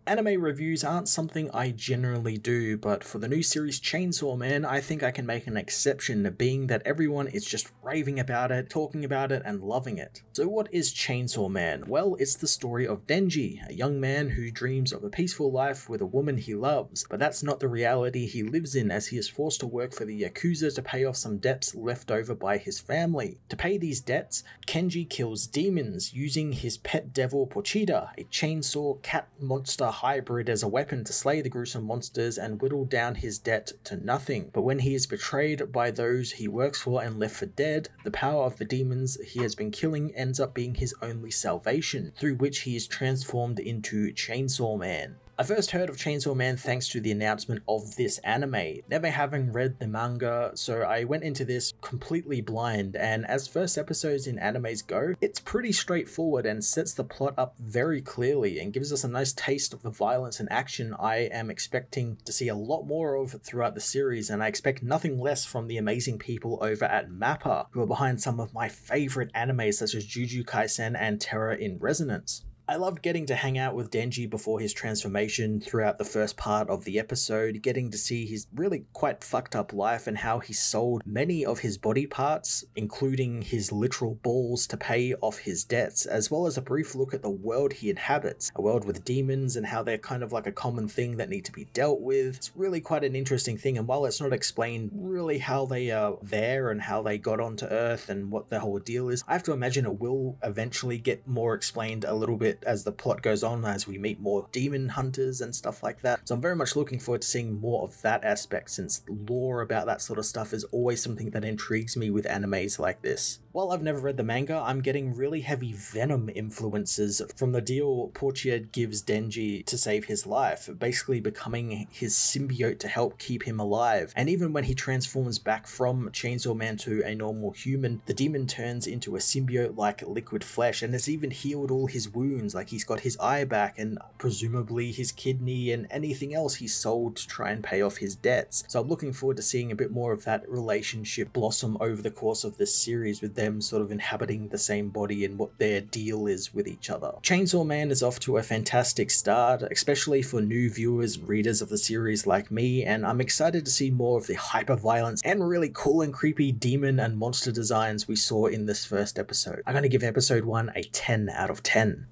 Anime reviews aren't something I generally do, but for the new series Chainsaw Man, I think I can make an exception, being that everyone is just raving about it, talking about it, and loving it. So what is Chainsaw Man? Well, it's the story of Denji, a young man who dreams of a peaceful life with a woman he loves, but that's not the reality he lives in, as he is forced to work for the Yakuza to pay off some debts left over by his family. To pay these debts, Kenji kills demons using his pet devil Pochita, a chainsaw cat monster hybrid, as a weapon to slay the gruesome monsters and whittle down his debt to nothing. But when he is betrayed by those he works for and left for dead, the power of the demons he has been killing ends up being his only salvation, through which he is transformed into Chainsaw Man. I first heard of Chainsaw Man thanks to the announcement of this anime, never having read the manga, so I went into this completely blind, and as first episodes in animes go, it's pretty straightforward and sets the plot up very clearly and gives us a nice taste of the violence and action I am expecting to see a lot more of throughout the series, and I expect nothing less from the amazing people over at MAPPA, who are behind some of my favourite animes such as Jujutsu Kaisen and Terror in Resonance. I loved getting to hang out with Denji before his transformation throughout the first part of the episode, getting to see his really quite fucked up life and how he sold many of his body parts, including his literal balls, to pay off his debts, as well as a brief look at the world he inhabits, a world with demons and how they're kind of like a common thing that need to be dealt with. It's really quite an interesting thing, and while it's not explained really how they are there and how they got onto Earth and what the whole deal is, I have to imagine it will eventually get more explained a little bit as the plot goes on, as we meet more demon hunters and stuff like that. So I'm very much looking forward to seeing more of that aspect, since lore about that sort of stuff is always something that intrigues me with animes like this. While I've never read the manga, I'm getting really heavy Venom influences from the deal Pochita gives Denji to save his life, basically becoming his symbiote to help keep him alive. And even when he transforms back from Chainsaw Man to a normal human, the demon turns into a symbiote like liquid flesh and has even healed all his wounds, like he's got his eye back and presumably his kidney and anything else he sold to try and pay off his debts. So I'm looking forward to seeing a bit more of that relationship blossom over the course of this series, with them sort of inhabiting the same body and what their deal is with each other. Chainsaw Man is off to a fantastic start, especially for new viewers and readers of the series like me, and I'm excited to see more of the hyper violence and really cool and creepy demon and monster designs we saw in this first episode. I'm going to give episode 1 a 10 out of 10.